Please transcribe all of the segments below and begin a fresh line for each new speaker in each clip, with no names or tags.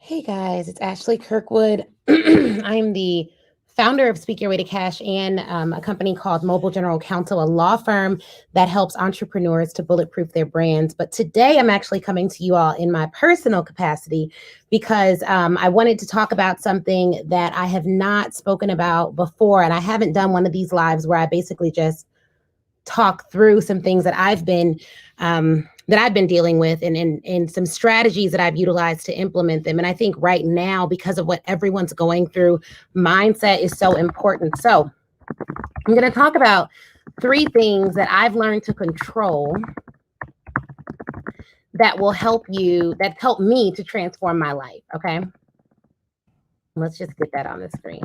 Hey guys, it's Ashley Kirkwood. I'm the founder of Speak Your Way to Cash and a company called Mobile General Counsel, a law firm that helps entrepreneurs to bulletproof their brands. But today I'm actually coming to you all in my personal capacity because I wanted to talk about something that I have not spoken about before. And I haven't done one of these lives where I basically just talk through some things that I've been dealing with and some strategies that I've utilized to implement them. And I think right now, because of what everyone's going through, mindset is so important. So I'm going to talk about 3 things that I've learned to control that will help you, that help me to transform my life. Okay. Let's just get that on the screen.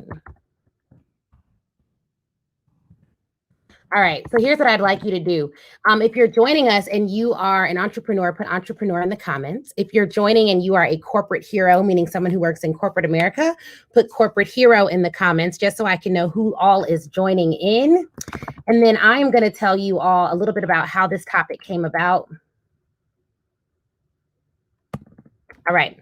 All right, so here's what I'd like you to do. If you're joining us and you are an entrepreneur, put entrepreneur in the comments. If you're joining and you are a corporate hero, meaning someone who works in corporate America, put corporate hero in the comments just so I can know who all is joining in. And then I'm going to tell you all a little bit about how this topic came about. All right.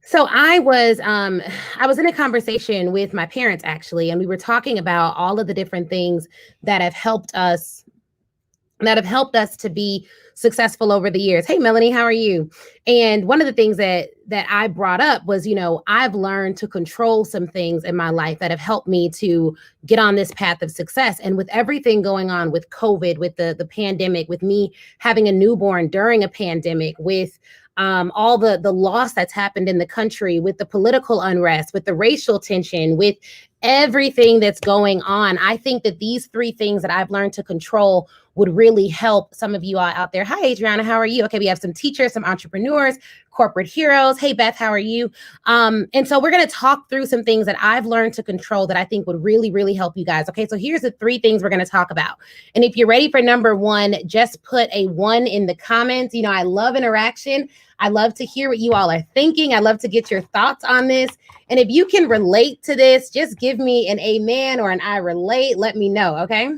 So I was in a conversation with my parents actually, and we were talking about all of the different things that have helped us to be successful over the years. Hey Melanie, how are you? And one of the things that I brought up was, I've learned to control some things in my life that have helped me to get on this path of success. And with everything going on with COVID, with the pandemic, with me having a newborn during a pandemic, with all the loss that's happened in the country, with the political unrest, with the racial tension, with everything that's going on, I think that these 3 things that I've learned to control would really help some of you all out there. Hi, Adriana, how are you? Okay, we have some teachers, some entrepreneurs, corporate heroes. Hey, Beth, how are you? And so we're going to talk through some things that I've learned to control that I think would really, really help you guys. Okay, so here's the 3 things we're going to talk about. And if you're ready for number 1, just put a 1 in the comments. I love interaction. I love to hear what you all are thinking. I love to get your thoughts on this. And if you can relate to this, just give me an amen or an I relate. Let me know, okay?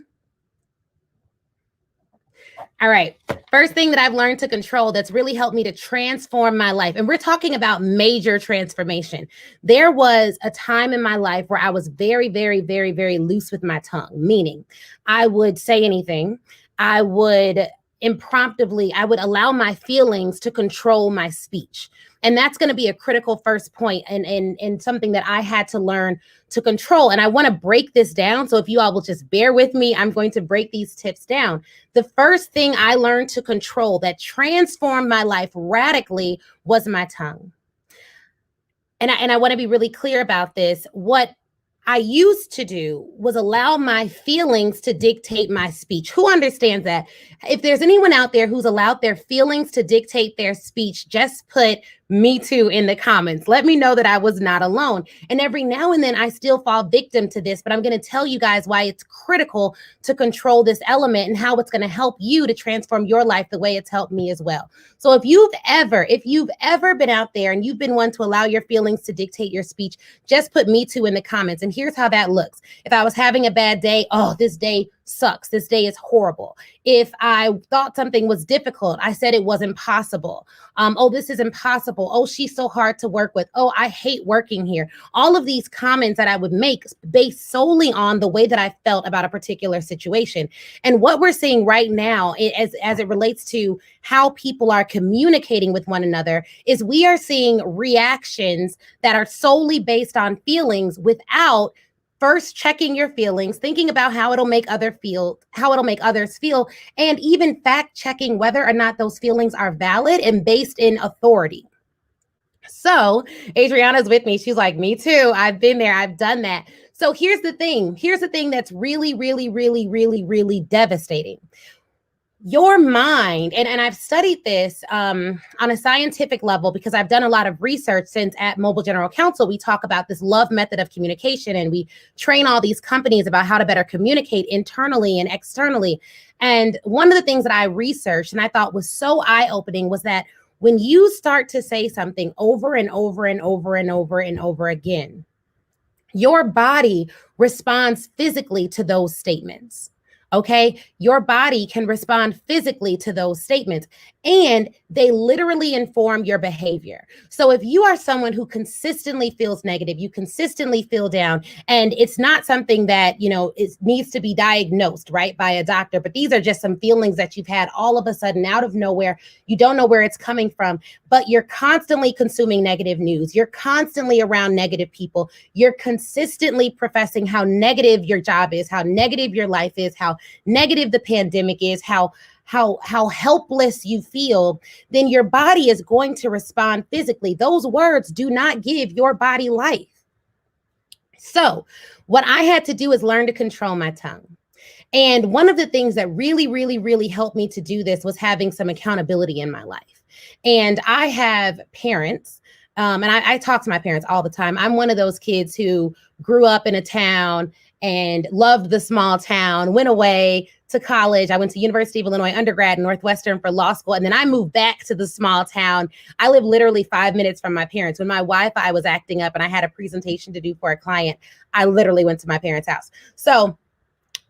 All right. First thing that I've learned to control that's really helped me to transform my life. And we're talking about major transformation. There was a time in my life where I was very, very, very, very loose with my tongue, meaning I would say anything. I would allow my feelings to control my speech. And that's going to be a critical first point and something that I had to learn to control. And I want to break this down. So if you all will just bear with me, I'm going to break these tips down. The first thing I learned to control that transformed my life radically was my tongue. And I want to be really clear about this. What I used to do was allow my feelings to dictate my speech. Who understands that? If there's anyone out there who's allowed their feelings to dictate their speech, just put me too in the comments. Let me know that I was not alone. And every now and then I still fall victim to this, but I'm going to tell you guys why it's critical to control this element and how it's going to help you to transform your life the way it's helped me as well. So if you've ever been out there and you've been one to allow your feelings to dictate your speech, just put me too in the comments. And here's how that looks. If I was having a bad day, this day sucks. This day is horrible. If I thought something was difficult, I said it was impossible. This is impossible. Oh, she's so hard to work with. Oh, I hate working here. All of these comments that I would make based solely on the way that I felt about a particular situation. And what we're seeing right now, as it relates to how people are communicating with one another, is we are seeing reactions that are solely based on feelings without first checking your feelings, thinking about how it'll make others feel, and even fact checking whether or not those feelings are valid and based in authority. So Adriana's with me. She's like, me too. I've been there. I've done that. So here's the thing that's really, really, really, really, really devastating. Your mind, and I've studied this on a scientific level because I've done a lot of research since at Mobile General Counsel, we talk about this love method of communication and we train all these companies about how to better communicate internally and externally. And one of the things that I researched and I thought was so eye-opening was that when you start to say something over and over and over and over and over again, your body responds physically to those statements. Okay, your body can respond physically to those statements, and they literally inform your behavior. So if you are someone who consistently feels negative, you consistently feel down, and it's not something that, needs to be diagnosed, right, by a doctor, but these are just some feelings that you've had all of a sudden out of nowhere. You don't know where it's coming from, but you're constantly consuming negative news. You're constantly around negative people. You're consistently professing how negative your job is, how negative your life is, how negative the pandemic is, how helpless you feel, then your body is going to respond physically. Those words do not give your body life. So what I had to do is learn to control my tongue. And one of the things that really, really, really helped me to do this was having some accountability in my life. And I have parents, and I talk to my parents all the time. I'm one of those kids who grew up in a town and loved the small town, went away to college. I went to University of Illinois undergrad and Northwestern for law school. And then I moved back to the small town. I live literally 5 minutes from my parents. When my Wi-Fi was acting up and I had a presentation to do for a client, I literally went to my parents' house. So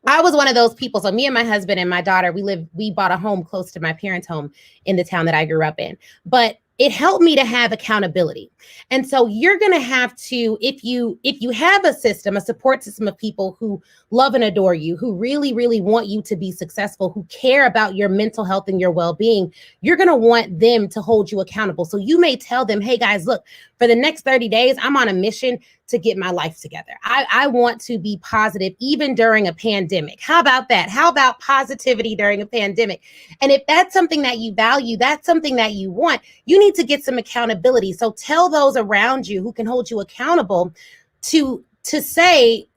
I was one of those people. So me and my husband and my daughter, we bought a home close to my parents' home in the town that I grew up in. But it helped me to have accountability. And so you're going to have to, if you have a system, a support system of people who love and adore you, who really, really want you to be successful, who care about your mental health and your well-being, you're going to want them to hold you accountable. So you may tell them, hey guys, look, for the next 30 days, I'm on a mission to get my life together. I want to be positive even during a pandemic. How about that? How about positivity during a pandemic? And if that's something that you value, that's something that you want, you need to get some accountability. So tell those around you who can hold you accountable to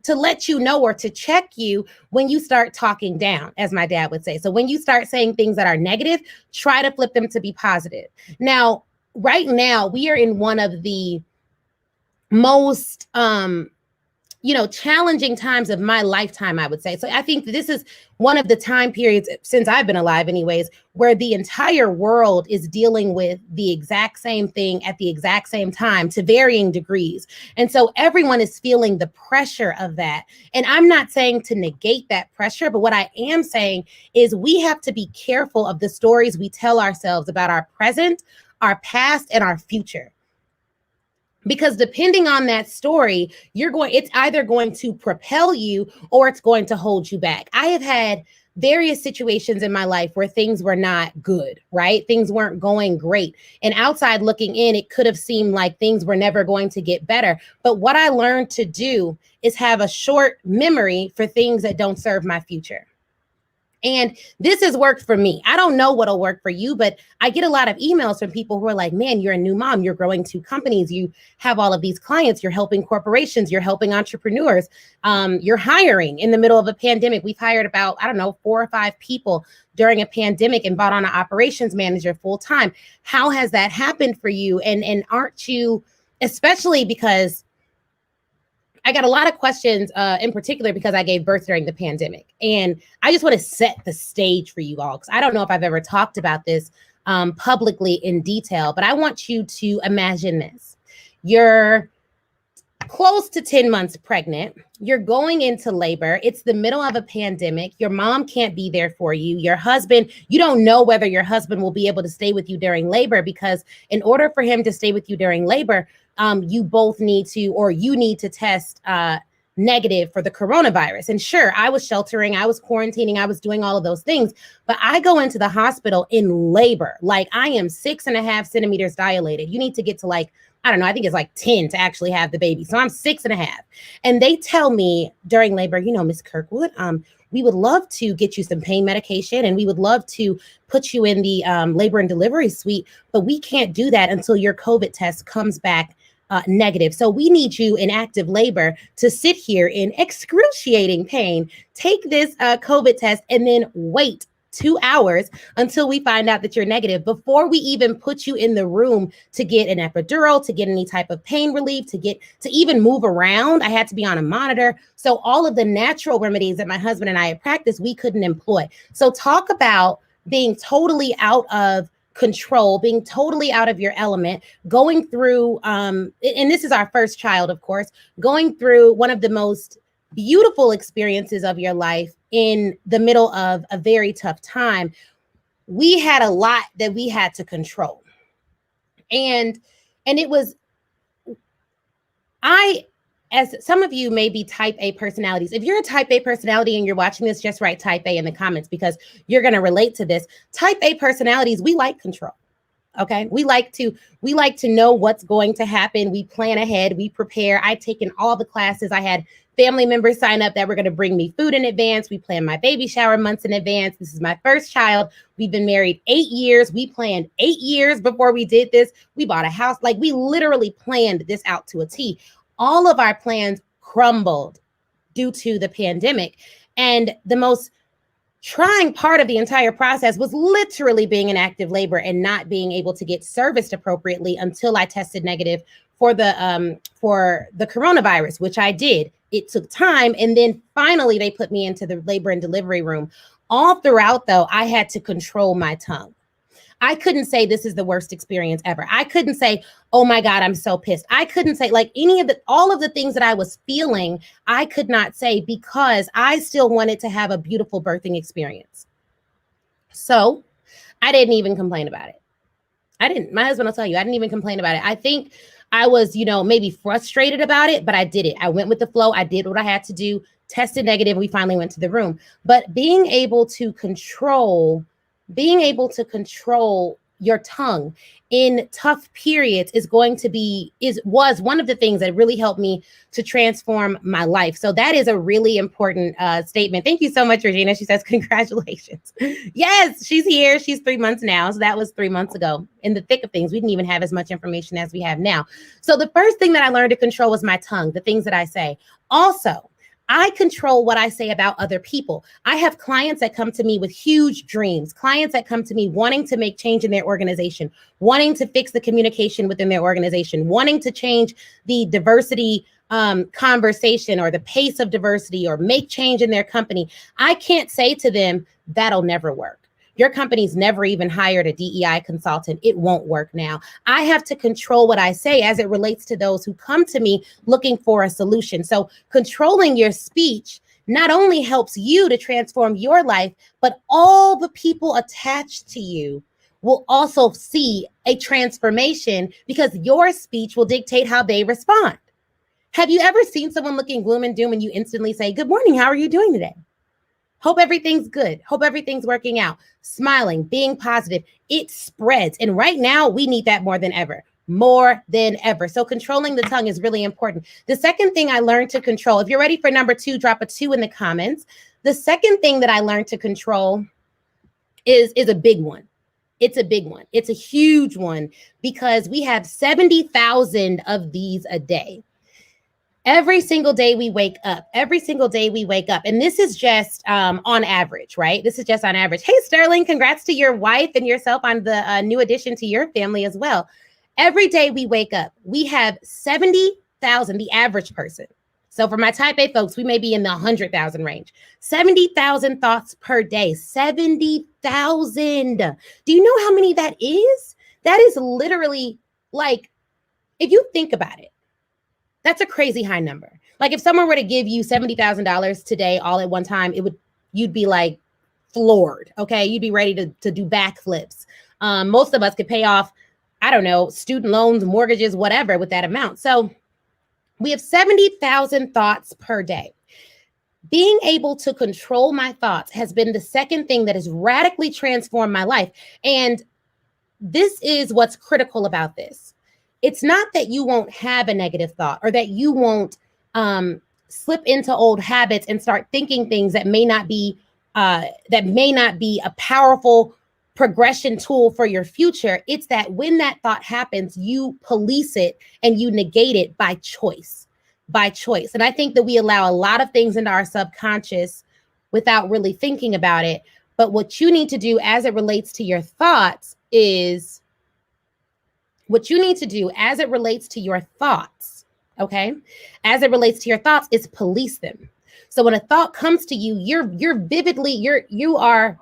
let you know or to check you when you start talking down, as my dad would say. So when you start saying things that are negative, try to flip them to be positive. Now, right now, we are in one of the most challenging times of my lifetime, I would say. So I think this is one of the time periods since I've been alive anyways, where the entire world is dealing with the exact same thing at the exact same time to varying degrees. And so everyone is feeling the pressure of that. And I'm not saying to negate that pressure, but what I am saying is we have to be careful of the stories we tell ourselves about our present, our past, and our future. Because depending on that story, it's either going to propel you or it's going to hold you back. I have had various situations in my life where things were not good, right? Things weren't going great. And outside looking in, it could have seemed like things were never going to get better. But what I learned to do is have a short memory for things that don't serve my future. And this has worked for me. I don't know what'll work for you, but I get a lot of emails from people who are like, man, you're a new mom. You're growing 2 companies. You have all of these clients. You're helping corporations. You're helping entrepreneurs. You're hiring in the middle of a pandemic. We've hired about, 4 or 5 people during a pandemic and brought on an operations manager full time. How has that happened for you? And aren't you, especially because I got a lot of questions in particular because I gave birth during the pandemic. And I just want to set the stage for you all, because I don't know if I've ever talked about this publicly in detail, but I want you to imagine this. You're close to 10 months pregnant. You're going into labor. It's the middle of a pandemic. Your mom can't be there for you. Your husband, you don't know whether your husband will be able to stay with you during labor, because in order for him to stay with you during labor, you both need to, or you need to test negative for the coronavirus. And sure, I was sheltering, I was quarantining, I was doing all of those things, but I go into the hospital in labor. Like, I am 6.5 centimeters dilated. You need to get to I think it's 10 to actually have the baby. So I'm 6.5. And they tell me during labor, Miss Kirkwood, we would love to get you some pain medication and we would love to put you in the labor and delivery suite, but we can't do that until your COVID test comes back negative. So we need you in active labor to sit here in excruciating pain, take this COVID test, and then wait 2 hours until we find out that you're negative before we even put you in the room to get an epidural, to get any type of pain relief, to even move around. I had to be on a monitor. So all of the natural remedies that my husband and I had practiced, we couldn't employ. So talk about being totally out of control, being totally out of your element, going through, and this is our first child, of course, going through one of the most beautiful experiences of your life in the middle of a very tough time, we had a lot that we had to control. And it was, as some of you may be type A personalities. If you're a type A personality and you're watching this, just write type A in the comments because you're going to relate to this. Type A personalities, we like control. Okay. We like to know what's going to happen. We plan ahead. We prepare. I've taken all the classes. I had family members sign up that were going to bring me food in advance. We planned my baby shower months in advance. This is my first child. We've been married 8 years. We planned 8 years before we did this. We bought a house. Like, we literally planned this out to a T. All of our plans crumbled due to the pandemic. And the most trying part of the entire process was literally being in active labor and not being able to get serviced appropriately until I tested negative for the coronavirus, which I did. It took time. And then finally they put me into the labor and delivery room. All throughout, though, I had to control my tongue. I couldn't say this is the worst experience ever. I couldn't say, oh my God, I'm so pissed. I couldn't say like all of the things that I was feeling, I could not say because I still wanted to have a beautiful birthing experience. So I didn't even complain about it. My husband will tell you, I didn't even complain about it. I think I was, maybe frustrated about it, but I did it. I went with the flow. I did what I had to do, tested negative. We finally went to the room. But being able to control your tongue in tough periods was one of the things that really helped me to transform my life. So that is a really important statement. Thank you so much, Regina. She says, congratulations. Yes, she's here. She's 3 months now. So that was 3 months ago. In the thick of things, we didn't even have as much information as we have now. So the first thing that I learned to control was my tongue, the things that I say. Also, I control what I say about other people. I have clients that come to me with huge dreams, clients that come to me wanting to make change in their organization, wanting to fix the communication within their organization, wanting to change the diversity conversation or the pace of diversity or make change in their company. I can't say to them, that'll never work. Your company's never even hired a DEI consultant. It won't work now. I have to control what I say as it relates to those who come to me looking for a solution. So controlling your speech not only helps you to transform your life, but all the people attached to you will also see a transformation because your speech will dictate how they respond. Have you ever seen someone looking gloom and doom and you instantly say, good morning, how are you doing today? Hope everything's good. Hope everything's working out. Smiling, being positive, it spreads. And right now we need that more than ever. So controlling the tongue is really important. The second thing I learned to control, if you're ready for number 2, drop a 2 in the comments. The second thing that I learned to control is a big one. It's a big one. It's a huge one because we have 70,000 of these a day. Every single day we wake up. And this is just on average, right? This is just on average. Hey, Sterling, congrats to your wife and yourself on the new addition to your family as well. Every day we wake up, we have 70,000, the average person. So for my type A folks, we may be in the 100,000 range. 70,000 thoughts per day. 70,000. Do you know how many that is? That is literally like, if you think about it, that's a crazy high number. Like if someone were to give you $70,000 today all at one time, you'd be like floored. Okay. You'd be ready to do backflips. Most of us could pay off, I don't know, student loans, mortgages, whatever with that amount. So we have 70,000 thoughts per day. Being able to control my thoughts has been the second thing that has radically transformed my life. And this is what's critical about this. It's not that you won't have a negative thought or that you won't slip into old habits and start thinking things that may not be a powerful progression tool for your future. It's that when that thought happens, you police it and you negate it by choice. And I think that we allow a lot of things into our subconscious without really thinking about it. But what you need to do as it relates to your thoughts is police them. So when a thought comes to you, you are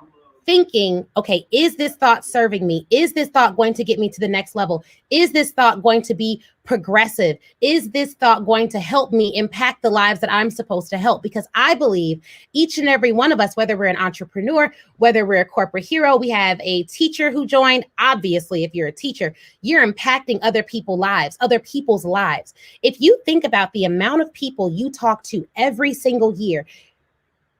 thinking, okay, is this thought serving me? Is this thought going to get me to the next level? Is this thought going to be progressive? Is this thought going to help me impact the lives that I'm supposed to help? Because I believe each and every one of us, whether we're an entrepreneur, whether we're a corporate hero, we have a teacher who joined. Obviously, if you're a teacher, you're impacting other people's lives. If you think about the amount of people you talk to every single year,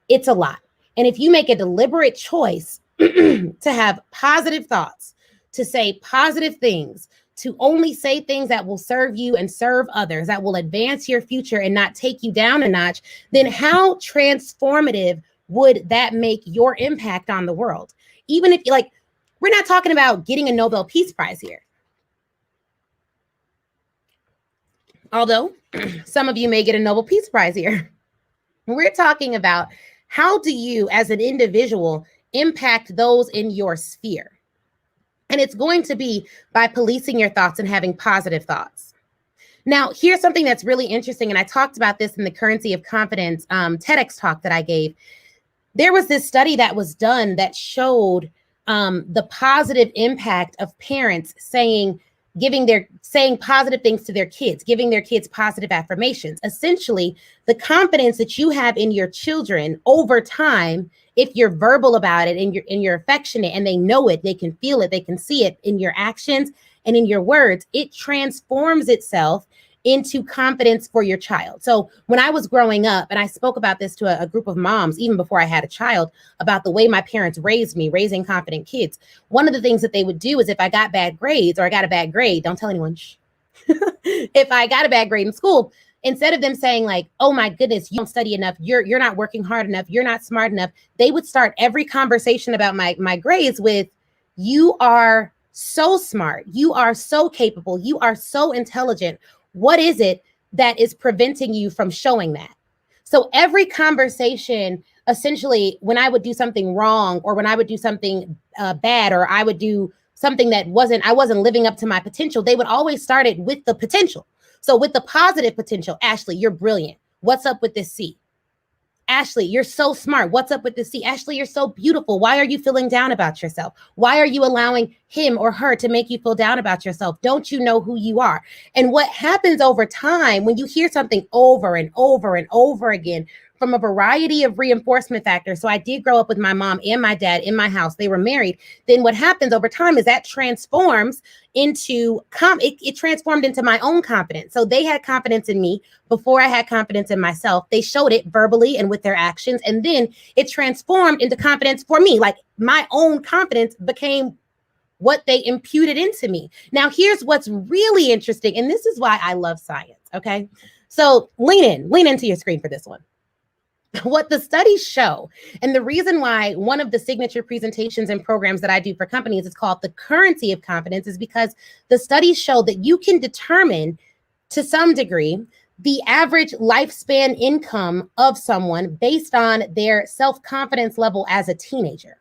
it's a lot. And if you make a deliberate choice to have positive thoughts, to say positive things, to only say things that will serve you and serve others, that will advance your future and not take you down a notch, then how transformative would that make your impact on the world? Even if, like, we're not talking about getting a Nobel Peace Prize here. Although some of you may get a Nobel Peace Prize here. We're talking about, how do you as an individual impact those in your sphere? And it's going to be by policing your thoughts and having positive thoughts. Now, here's something that's really interesting. And I talked about this in the Currency of Confidence TEDx talk that I gave. There was this study that was done that showed the positive impact of parents saying positive things to their kids, giving their kids positive affirmations. Essentially, the confidence that you have in your children over time, if you're verbal about it and you're affectionate and they know it, they can feel it, they can see it in your actions and in your words, it transforms itself into confidence for your child. So when I was growing up, and I spoke about this to a group of moms, even before I had a child, about the way my parents raised me, raising confident kids. One of the things that they would do is if I got bad grades or I got a bad grade, don't tell anyone, shh. If I got a bad grade in school, instead of them saying like, oh my goodness, you don't study enough, you're not working hard enough, you're not smart enough, they would start every conversation about my grades with, you are so smart, you are so capable, you are so intelligent. What is it that is preventing you from showing that? So every conversation, essentially, when I would do something wrong or when I would do something bad, or I would do something that I wasn't living up to my potential, they would always start it with the potential. So with the positive potential, Ashley, you're brilliant. What's up with this C? Ashley, you're so smart. What's up with this C? Ashley, you're so beautiful. Why are you feeling down about yourself? Why are you allowing him or her to make you feel down about yourself? Don't you know who you are? And what happens over time when you hear something over and over and over again from a variety of reinforcement factors. So I did grow up with my mom and my dad in my house. They were married. Then what happens over time is that transforms into, it transformed into my own confidence. So they had confidence in me before I had confidence in myself. They showed it verbally and with their actions. And then it transformed into confidence for me. Like my own confidence became what they imputed into me. Now, here's what's really interesting. And this is why I love science. Okay. So lean into your screen for this one. What the studies show, and the reason why one of the signature presentations and programs that I do for companies is called the Currency of Confidence, is because the studies show that you can determine to some degree the average lifespan income of someone based on their self-confidence level as a teenager.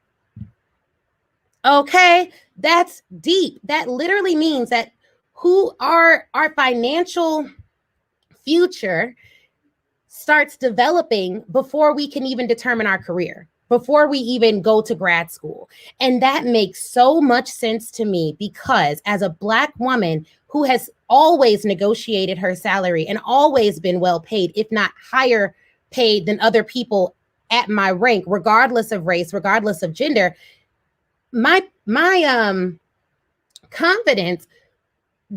Okay, that's deep. That literally means that who our financial future starts developing before we can even determine our career, before we even go to grad school. And that makes so much sense to me, because as a Black woman who has always negotiated her salary and always been well paid, if not higher paid than other people at my rank, regardless of race, regardless of gender, my confidence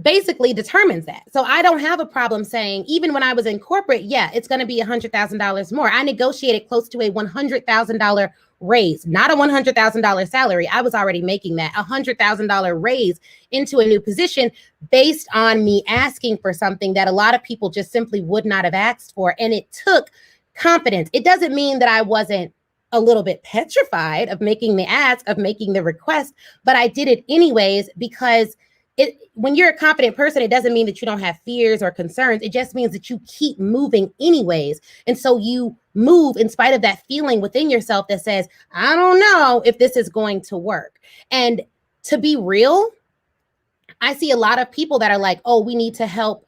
basically determines that. So I don't have a problem saying, even when I was in corporate, yeah, it's going to be $100,000 more. I negotiated close to a $100,000 raise, not a $100,000 salary. I was already making that $100,000 raise into a new position based on me asking for something that a lot of people just simply would not have asked for. And it took confidence. It doesn't mean that I wasn't a little bit petrified of making the ask, of making the request, but I did it anyways, because when you're a confident person, it doesn't mean that you don't have fears or concerns. It just means that you keep moving anyways. And so you move in spite of that feeling within yourself that says, I don't know if this is going to work. And to be real, I see a lot of people that are like, oh, we need to help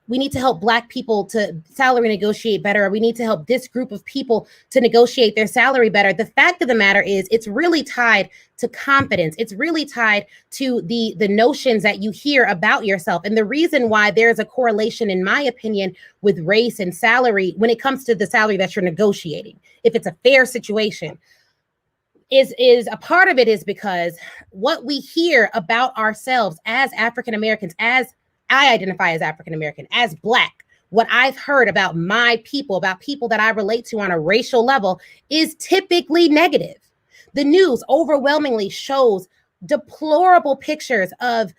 we need to help Black people to salary negotiate better, or we need to help this group of people to negotiate their salary better. The fact of the matter is it's really tied to confidence. It's really tied to the notions that you hear about yourself. And the reason why there's a correlation, in my opinion, with race and salary when it comes to the salary that you're negotiating, if it's a fair situation, is a part of it is because what we hear about ourselves as African Americans, as I identify as African American, as Black, what I've heard about my people, about people that I relate to on a racial level, is typically negative. The news overwhelmingly shows deplorable pictures of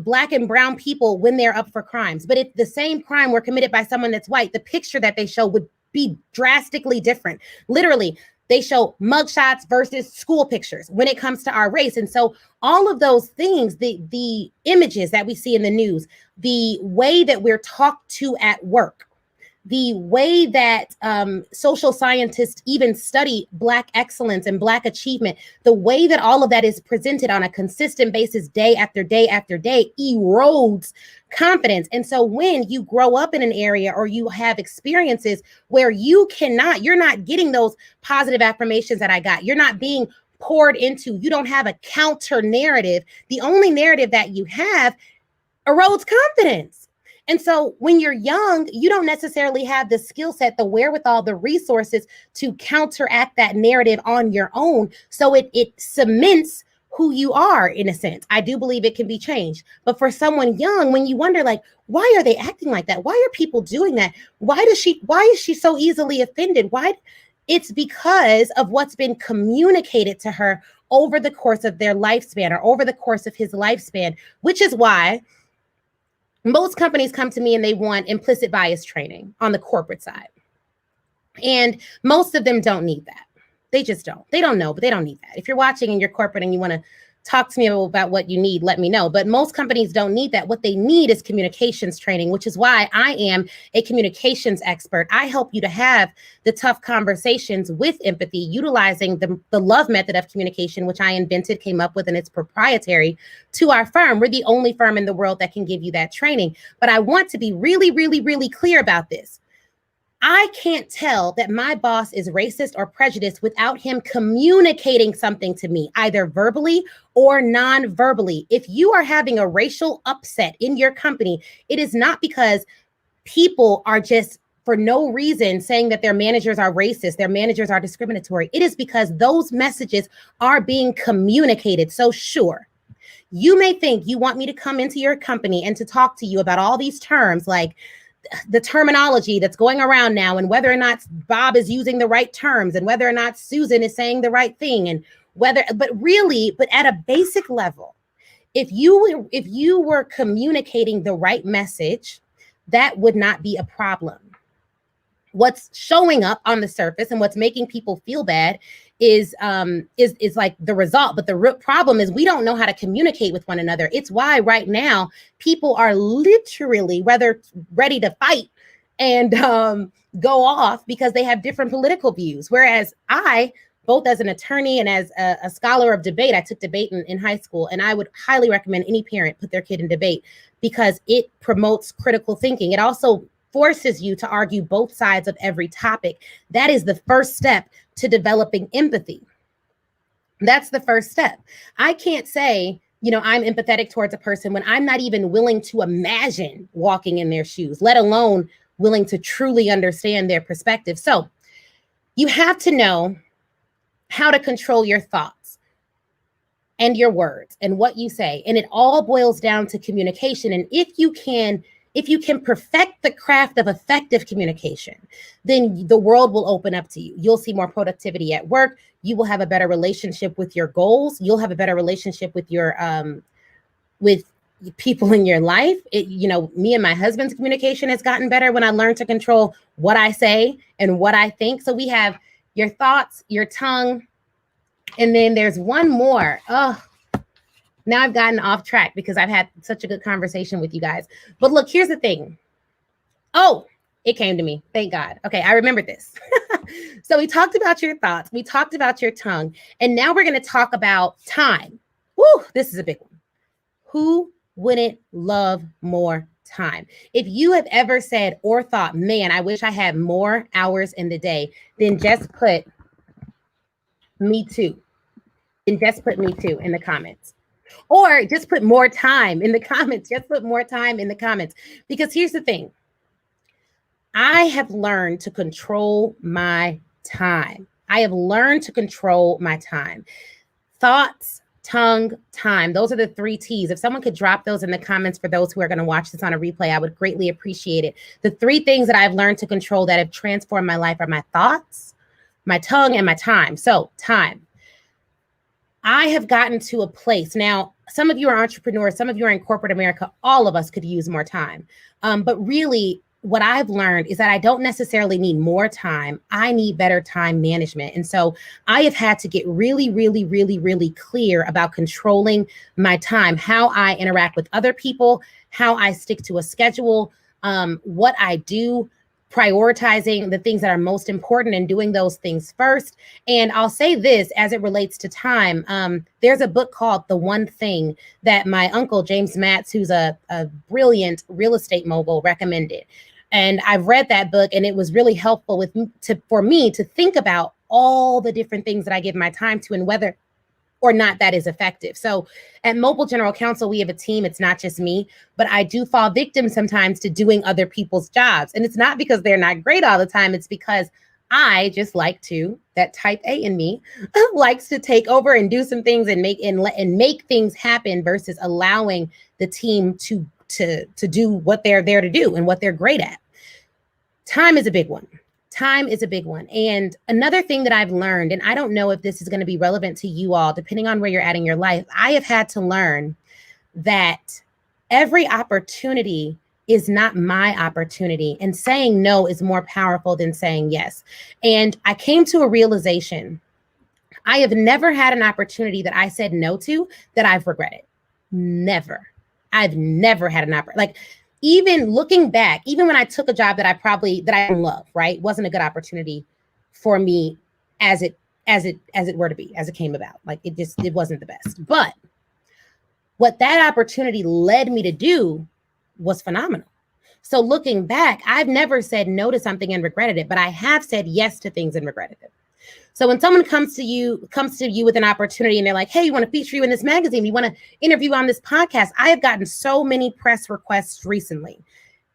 Black and brown people when they're up for crimes. But if the same crime were committed by someone that's white, the picture that they show would be drastically different. Literally, they show mugshots versus school pictures when it comes to our race. And so all of those things, the images that we see in the news, the way that we're talked to at work, the way that social scientists even study Black excellence and Black achievement, the way that all of that is presented on a consistent basis, day after day after day, erodes confidence. And so when you grow up in an area or you have experiences where you're not getting those positive affirmations that I got, you're not being poured into, you don't have a counter narrative, the only narrative that you have erodes confidence. And so when you're young, you don't necessarily have the skill set, the wherewithal, the resources to counteract that narrative on your own. So it cements who you are, in a sense. I do believe it can be changed. But for someone young, when you wonder, like, why are they acting like that? Why are people doing that? Why is she so easily offended? It's because of what's been communicated to her over the course of their lifespan, or over the course of his lifespan, which is why most companies come to me and they want implicit bias training on the corporate side. And most of them don't need that. They just don't. They don't know, but they don't need that. If you're watching and you're corporate and you want to talk to me about what you need, let me know. But most companies don't need that. What they need is communications training, which is why I am a communications expert. I help you to have the tough conversations with empathy, utilizing the love method of communication, which I invented, came up with, and it's proprietary to our firm. We're the only firm in the world that can give you that training. But I want to be really, really, really clear about this. I can't tell that my boss is racist or prejudiced without him communicating something to me, either verbally or non-verbally. If you are having a racial upset in your company, it is not because people are just for no reason saying that their managers are racist, their managers are discriminatory. It is because those messages are being communicated. So sure, you may think you want me to come into your company and to talk to you about all these terms, like the terminology that's going around now, and whether or not Bob is using the right terms, and whether or not Susan is saying the right thing, and but at a basic level, if you were communicating the right message, that would not be a problem. What's showing up on the surface and what's making people feel bad is like the result. But the real problem is we don't know how to communicate with one another. It's why right now people are literally ready to fight and go off because they have different political views. Whereas I, both as an attorney and as a scholar of debate, I took debate in high school, and I would highly recommend any parent put their kid in debate because it promotes critical thinking. It also forces you to argue both sides of every topic. That is the first step to developing empathy. That's the first step. I can't say, I'm empathetic towards a person when I'm not even willing to imagine walking in their shoes, let alone willing to truly understand their perspective. So you have to know how to control your thoughts and your words and what you say. And it all boils down to communication. And if you can perfect the craft of effective communication, then the world will open up to you. You'll see more productivity at work. You will have a better relationship with your goals. You'll have a better relationship with your with people in your life. Me and my husband's communication has gotten better when I learned to control what I say and what I think. So we have your thoughts, your tongue, and then there's one more. Oh, now I've gotten off track because I've had such a good conversation with you guys. But look, here's the thing. Oh, it came to me. Thank God. Okay, I remembered this. So we talked about your thoughts. We talked about your tongue. And now we're going to talk about time. Woo, this is a big one. Who wouldn't love more time. If you have ever said or thought, man, I wish I had more hours in the day, then just put me too. Then just put me too in the comments. Or just put more time in the comments. Just put more time in the comments. Because here's the thing. I have learned to control my time. I have learned to control my time. Thoughts, tongue, time. Those are the 3 T's. If someone could drop those in the comments for those who are going to watch this on a replay, I would greatly appreciate it. The 3 things that I've learned to control that have transformed my life are my thoughts, my tongue, and my time. So time. I have gotten to a place now. Some of you are entrepreneurs. Some of you are in corporate America. All of us could use more time. But really, what I've learned is that I don't necessarily need more time. I need better time management. And so I have had to get really, really, really, really clear about controlling my time, how I interact with other people, how I stick to a schedule, what I do, prioritizing the things that are most important and doing those things first. And I'll say this as it relates to time. There's a book called The One Thing that my uncle, James Matz, who's a brilliant real estate mogul, recommended. And I've read that book, and it was really helpful for me to think about all the different things that I give my time to and whether or not that is effective. So at Mobile General Counsel, we have a team. It's not just me, but I do fall victim sometimes to doing other people's jobs. And it's not because they're not great all the time. It's because I just like to, that type A in me, likes to take over and do some things and make things happen versus allowing the team to do what they're there to do and what they're great at. Time is a big one. Time is a big one. And another thing that I've learned, and I don't know if this is going to be relevant to you all, depending on where you're at in your life, I have had to learn that every opportunity is not my opportunity. And saying no is more powerful than saying yes. And I came to a realization. I have never had an opportunity that I said no to that I've regretted. Never. I've never had an opportunity. Like, even looking back, even when I took a job that I didn't love, right? Wasn't a good opportunity for me as it were to be, as it came about. Like, it wasn't the best. But what that opportunity led me to do was phenomenal. So looking back, I've never said no to something and regretted it, but I have said yes to things and regretted it. So when someone comes to you with an opportunity and they're like, hey, we want to feature you in this magazine, we want to interview on this podcast. I have gotten so many press requests recently,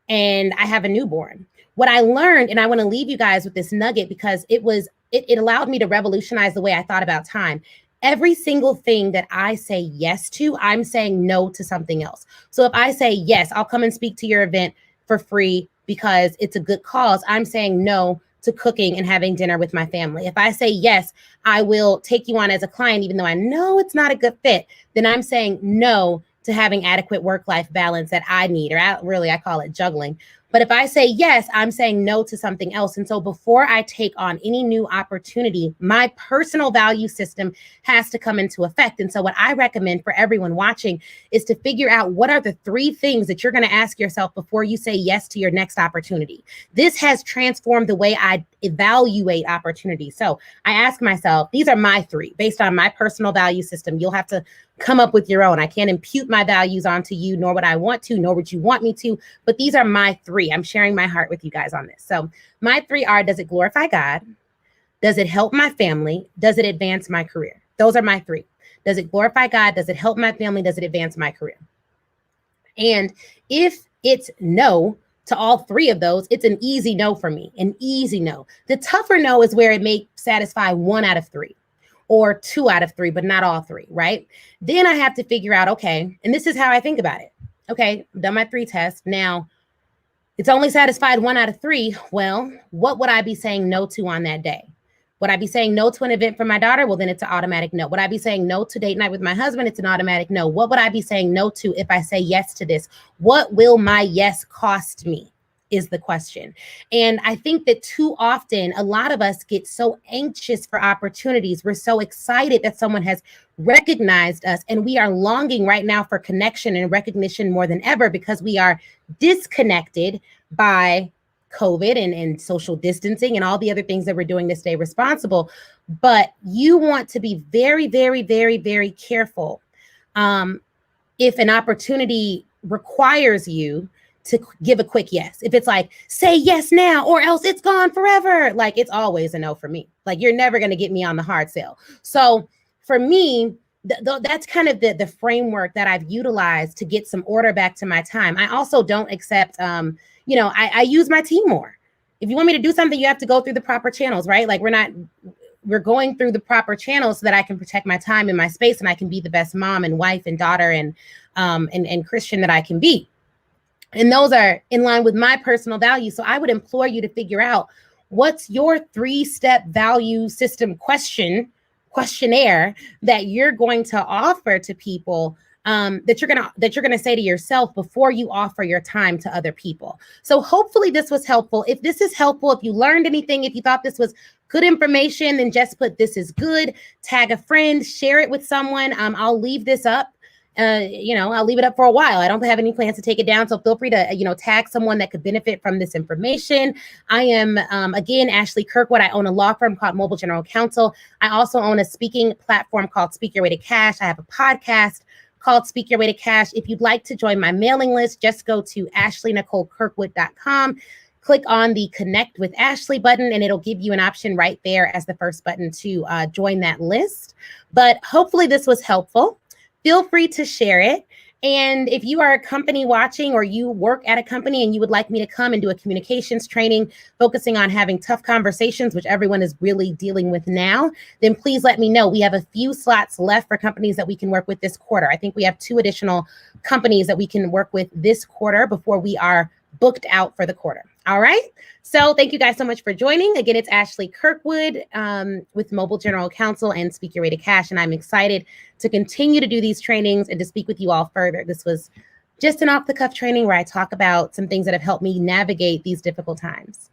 and I have a newborn. What I learned, and I want to leave you guys with this nugget because it allowed me to revolutionize the way I thought about time. Every single thing that I say yes to, I'm saying no to something else. So if I say, yes, I'll come and speak to your event for free because it's a good cause, I'm saying no to cooking and having dinner with my family. If I say, yes, I will take you on as a client, even though I know it's not a good fit, then I'm saying no to having adequate work-life balance that I need, or I call it juggling. But if I say yes, I'm saying no to something else. And so before I take on any new opportunity, my personal value system has to come into effect. And so what I recommend for everyone watching is to figure out what are the 3 things that you're going to ask yourself before you say yes to your next opportunity. This has transformed the way I evaluate opportunities. So I ask myself, these are my 3 based on my personal value system. You'll have to come up with your own. I can't impute my values onto you, nor would I want to, nor would you want me to, but these are my 3. I'm sharing my heart with you guys on this. So my 3 are, does it glorify God? Does it help my family? Does it advance my career? Those are my 3. Does it glorify God? Does it help my family? Does it advance my career? And if it's no to all 3 of those, it's an easy no for me, an easy no. The tougher no is where it may satisfy 1 out of 3. Or 2 out of 3, but not all 3, right? Then I have to figure out, okay, and this is how I think about it. Okay, I've done my 3 tests. Now, it's only satisfied 1 out of 3. Well, what would I be saying no to on that day? Would I be saying no to an event for my daughter? Well, then it's an automatic no. Would I be saying no to date night with my husband? It's an automatic no. What would I be saying no to if I say yes to this? What will my yes cost me? Is the question. And I think that too often, a lot of us get so anxious for opportunities. We're so excited that someone has recognized us, and we are longing right now for connection and recognition more than ever because we are disconnected by COVID and social distancing and all the other things that we're doing to stay responsible. But you want to be very, very, very, very careful if an opportunity requires you to give a quick yes. If it's like, say yes now or else it's gone forever, like it's always a no for me. Like you're never going to get me on the hard sell. So for me, that's kind of the framework that I've utilized to get some order back to my time. I also don't accept, I use my team more. If you want me to do something, you have to go through the proper channels, right? Like we're going through the proper channels so that I can protect my time and my space, and I can be the best mom and wife and daughter and Christian that I can be. And those are in line with my personal values. So I would implore you to figure out what's your 3-step value system questionnaire that you're going to offer to people, that you're gonna say to yourself before you offer your time to other people. So hopefully this was helpful. If this is helpful, if you learned anything, if you thought this was good information, then just put "this is good," tag a friend, share it with someone. I'll leave this up. I'll leave it up for a while. I don't have any plans to take it down. So feel free to, tag someone that could benefit from this information. I am, again, Ashley Kirkwood. I own a law firm called Mobile General Counsel. I also own a speaking platform called Speak Your Way to Cash. I have a podcast called Speak Your Way to Cash. If you'd like to join my mailing list, just go to ashleykirkwood.com. Click on the Connect with Ashley button, and it'll give you an option right there as the first button to join that list. But hopefully this was helpful. Feel free to share it. And if you are a company watching or you work at a company and you would like me to come and do a communications training focusing on having tough conversations, which everyone is really dealing with now, then please let me know. We have a few slots left for companies that we can work with this quarter. I think we have 2 additional companies that we can work with this quarter before we are booked out for the quarter. All right. So thank you guys so much for joining. Again, it's Ashley Kirkwood with Mobile General Counsel and Speak Your Way to Cash. And I'm excited to continue to do these trainings and to speak with you all further. This was just an off the cuff training where I talk about some things that have helped me navigate these difficult times.